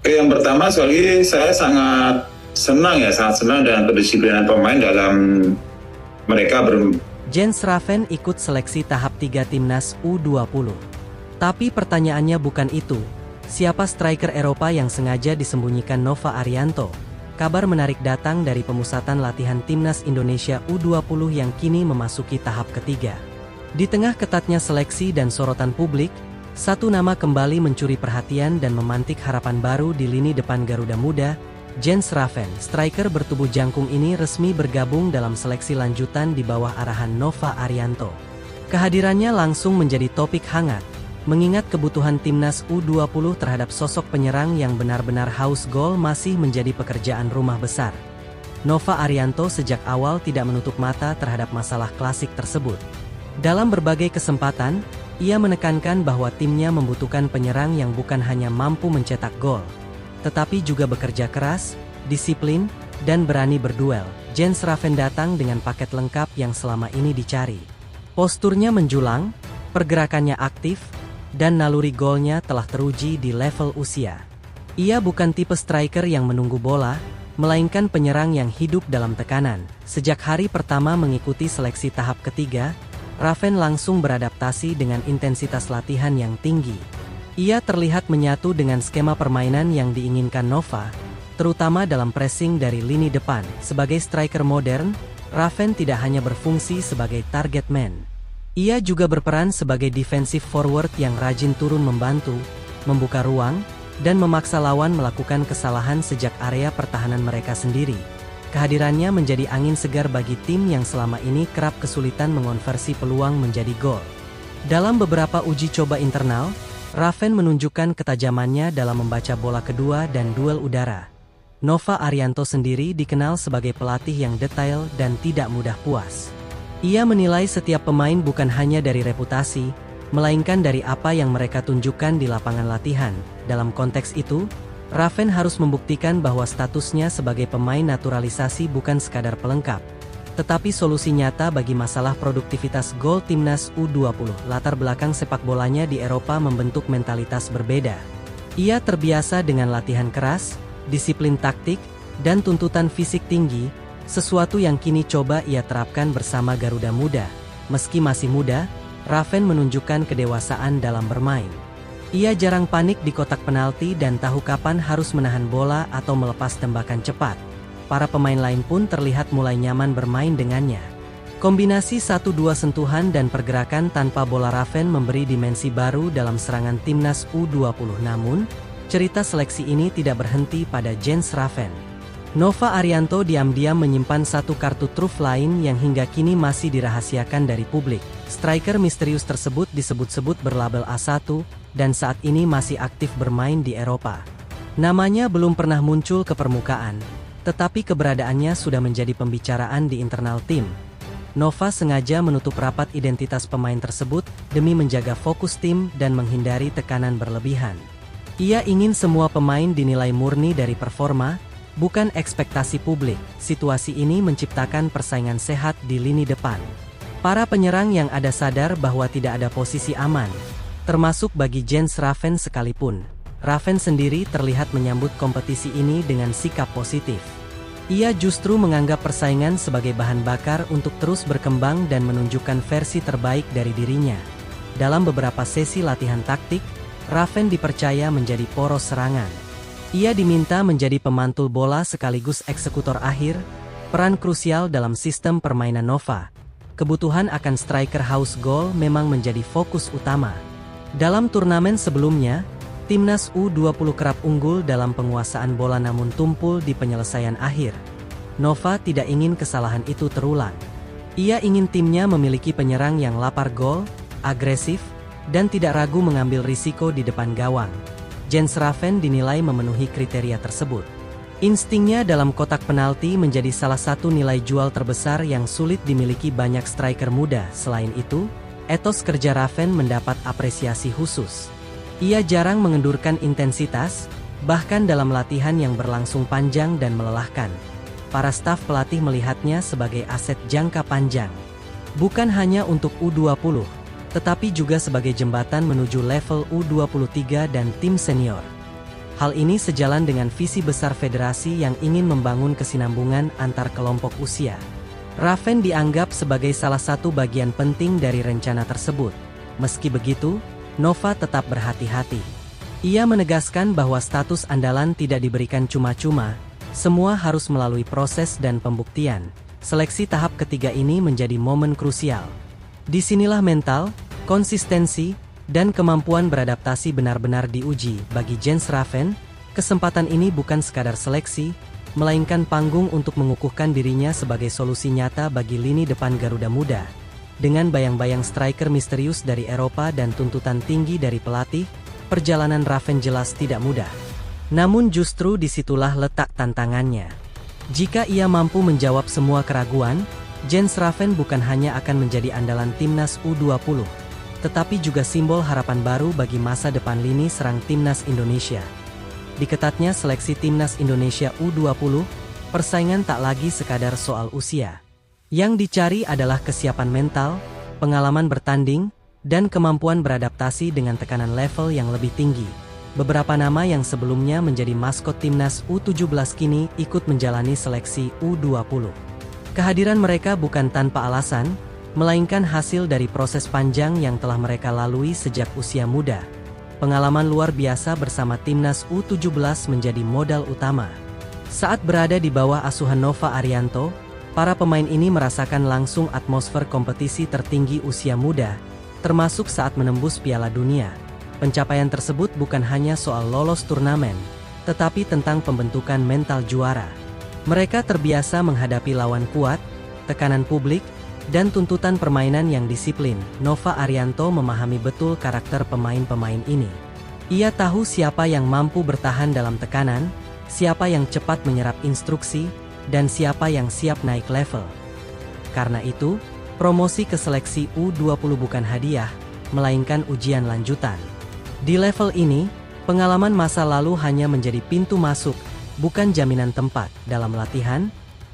Oke, yang pertama sekali saya sangat senang dengan kedisiplinan pemain dalam mereka Jens Raven ikut seleksi tahap 3 timnas U20. Tapi pertanyaannya bukan itu. Siapa striker Eropa yang sengaja disembunyikan Nova Arianto? Kabar menarik datang dari pemusatan latihan timnas Indonesia U20 yang kini memasuki tahap ketiga. Di tengah ketatnya seleksi dan sorotan publik, satu nama kembali mencuri perhatian dan memantik harapan baru di lini depan Garuda Muda. Jens Raven, striker bertubuh jangkung ini resmi bergabung dalam seleksi lanjutan di bawah arahan Nova Arianto. Kehadirannya langsung menjadi topik hangat, mengingat kebutuhan timnas U20 terhadap sosok penyerang yang benar-benar haus gol masih menjadi pekerjaan rumah besar. Nova Arianto sejak awal tidak menutup mata terhadap masalah klasik tersebut. Dalam berbagai kesempatan, ia menekankan bahwa timnya membutuhkan penyerang yang bukan hanya mampu mencetak gol, tetapi juga bekerja keras, disiplin, dan berani berduel. Jens Raven datang dengan paket lengkap yang selama ini dicari. Posturnya menjulang, pergerakannya aktif, dan naluri golnya telah teruji di level usia. Ia bukan tipe striker yang menunggu bola, melainkan penyerang yang hidup dalam tekanan. Sejak hari pertama mengikuti seleksi tahap ketiga, Raven langsung beradaptasi dengan intensitas latihan yang tinggi. Ia terlihat menyatu dengan skema permainan yang diinginkan Nova, terutama dalam pressing dari lini depan. Sebagai striker modern, Raven tidak hanya berfungsi sebagai target man. Ia juga berperan sebagai defensive forward yang rajin turun membantu, membuka ruang, dan memaksa lawan melakukan kesalahan sejak area pertahanan mereka sendiri. Kehadirannya menjadi angin segar bagi tim yang selama ini kerap kesulitan mengonversi peluang menjadi gol. Dalam beberapa uji coba internal, Raven menunjukkan ketajamannya dalam membaca bola kedua dan duel udara. Nova Arianto sendiri dikenal sebagai pelatih yang detail dan tidak mudah puas. Ia menilai setiap pemain bukan hanya dari reputasi, melainkan dari apa yang mereka tunjukkan di lapangan latihan. Dalam konteks itu, Raven harus membuktikan bahwa statusnya sebagai pemain naturalisasi bukan sekadar pelengkap, tetapi solusi nyata bagi masalah produktivitas gol timnas U20. Latar belakang sepak bolanya di Eropa membentuk mentalitas berbeda. Ia terbiasa dengan latihan keras, disiplin taktik, dan tuntutan fisik tinggi, sesuatu yang kini coba ia terapkan bersama Garuda Muda. Meski masih muda, Raven menunjukkan kedewasaan dalam bermain. Ia jarang panik di kotak penalti dan tahu kapan harus menahan bola atau melepas tembakan cepat. Para pemain lain pun terlihat mulai nyaman bermain dengannya. Kombinasi 1-2 sentuhan dan pergerakan tanpa bola Raven memberi dimensi baru dalam serangan timnas U20. Namun, cerita seleksi ini tidak berhenti pada Jens Raven. Nova Arianto diam-diam menyimpan satu kartu truf lain yang hingga kini masih dirahasiakan dari publik. Striker misterius tersebut disebut-sebut berlabel A1, dan saat ini masih aktif bermain di Eropa. Namanya belum pernah muncul ke permukaan, tetapi keberadaannya sudah menjadi pembicaraan di internal tim. Nova sengaja menutup rapat identitas pemain tersebut demi menjaga fokus tim dan menghindari tekanan berlebihan. Ia ingin semua pemain dinilai murni dari performa, bukan ekspektasi publik. Situasi ini menciptakan persaingan sehat di lini depan. Para penyerang yang ada sadar bahwa tidak ada posisi aman, termasuk bagi Jens Raven sekalipun. Raven sendiri terlihat menyambut kompetisi ini dengan sikap positif. Ia justru menganggap persaingan sebagai bahan bakar untuk terus berkembang dan menunjukkan versi terbaik dari dirinya. Dalam beberapa sesi latihan taktik, Raven dipercaya menjadi poros serangan. Ia diminta menjadi pemantul bola sekaligus eksekutor akhir, peran krusial dalam sistem permainan Nova. Kebutuhan akan striker haus gol memang menjadi fokus utama. Dalam turnamen sebelumnya, timnas U20 kerap unggul dalam penguasaan bola namun tumpul di penyelesaian akhir. Nova tidak ingin kesalahan itu terulang. Ia ingin timnya memiliki penyerang yang lapar gol, agresif, dan tidak ragu mengambil risiko di depan gawang. Jens Raven dinilai memenuhi kriteria tersebut. Instingnya dalam kotak penalti menjadi salah satu nilai jual terbesar yang sulit dimiliki banyak striker muda. Selain itu, etos kerja Raven mendapat apresiasi khusus. Ia jarang mengendurkan intensitas, bahkan dalam latihan yang berlangsung panjang dan melelahkan. Para staf pelatih melihatnya sebagai aset jangka panjang. Bukan hanya untuk U20, tetapi juga sebagai jembatan menuju level U23 dan tim senior. Hal ini sejalan dengan visi besar federasi yang ingin membangun kesinambungan antar kelompok usia. Raven dianggap sebagai salah satu bagian penting dari rencana tersebut. Meski begitu, Nova tetap berhati-hati. Ia menegaskan bahwa status andalan tidak diberikan cuma-cuma, semua harus melalui proses dan pembuktian. Seleksi tahap ketiga ini menjadi momen krusial. Disinilah mental, konsistensi, dan kemampuan beradaptasi benar-benar diuji. Bagi Jens Raven, kesempatan ini bukan sekadar seleksi, melainkan panggung untuk mengukuhkan dirinya sebagai solusi nyata bagi lini depan Garuda Muda. Dengan bayang-bayang striker misterius dari Eropa dan tuntutan tinggi dari pelatih, perjalanan Raven jelas tidak mudah. Namun justru disitulah letak tantangannya. Jika ia mampu menjawab semua keraguan, Jens Raven bukan hanya akan menjadi andalan timnas U20, tetapi juga simbol harapan baru bagi masa depan lini serang timnas Indonesia. Di ketatnya seleksi timnas Indonesia U20, persaingan tak lagi sekadar soal usia. Yang dicari adalah kesiapan mental, pengalaman bertanding, dan kemampuan beradaptasi dengan tekanan level yang lebih tinggi. Beberapa nama yang sebelumnya menjadi maskot timnas U17 kini ikut menjalani seleksi U20. Kehadiran mereka bukan tanpa alasan, melainkan hasil dari proses panjang yang telah mereka lalui sejak usia muda. Pengalaman luar biasa bersama timnas U17 menjadi modal utama. Saat berada di bawah asuhan Nova Arianto, para pemain ini merasakan langsung atmosfer kompetisi tertinggi usia muda, termasuk saat menembus Piala Dunia. Pencapaian tersebut bukan hanya soal lolos turnamen, tetapi tentang pembentukan mental juara. Mereka terbiasa menghadapi lawan kuat, tekanan publik, dan tuntutan permainan yang disiplin. Nova Arianto memahami betul karakter pemain-pemain ini. Ia tahu siapa yang mampu bertahan dalam tekanan, siapa yang cepat menyerap instruksi, dan siapa yang siap naik level. Karena itu, promosi ke seleksi U20 bukan hadiah, melainkan ujian lanjutan. Di level ini, pengalaman masa lalu hanya menjadi pintu masuk, bukan jaminan tempat. Dalam latihan,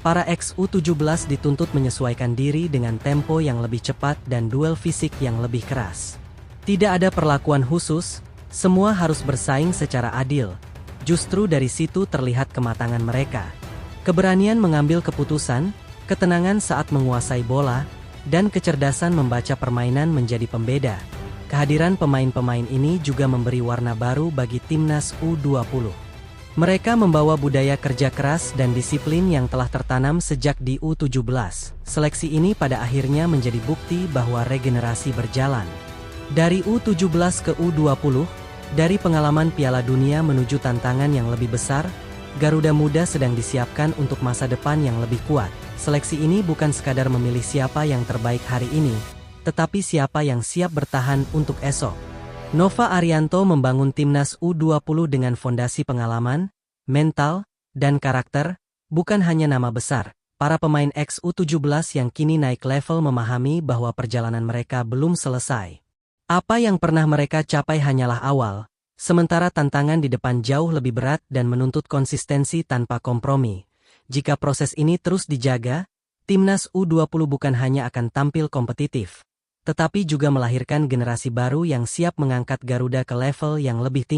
para ex-U17 dituntut menyesuaikan diri dengan tempo yang lebih cepat dan duel fisik yang lebih keras. Tidak ada perlakuan khusus, semua harus bersaing secara adil. Justru dari situ terlihat kematangan mereka. Keberanian mengambil keputusan, ketenangan saat menguasai bola, dan kecerdasan membaca permainan menjadi pembeda. Kehadiran pemain-pemain ini juga memberi warna baru bagi timnas U20. Mereka membawa budaya kerja keras dan disiplin yang telah tertanam sejak di U17. Seleksi ini pada akhirnya menjadi bukti bahwa regenerasi berjalan. Dari U17 ke U20, dari pengalaman Piala Dunia menuju tantangan yang lebih besar, Garuda Muda sedang disiapkan untuk masa depan yang lebih kuat. Seleksi ini bukan sekadar memilih siapa yang terbaik hari ini, tetapi siapa yang siap bertahan untuk esok. Nova Arianto membangun timnas U20 dengan fondasi pengalaman, mental, dan karakter, bukan hanya nama besar. Para pemain ex-U17 yang kini naik level memahami bahwa perjalanan mereka belum selesai. Apa yang pernah mereka capai hanyalah awal, sementara tantangan di depan jauh lebih berat dan menuntut konsistensi tanpa kompromi. Jika proses ini terus dijaga, timnas U20 bukan hanya akan tampil kompetitif, tetapi juga melahirkan generasi baru yang siap mengangkat Garuda ke level yang lebih tinggi.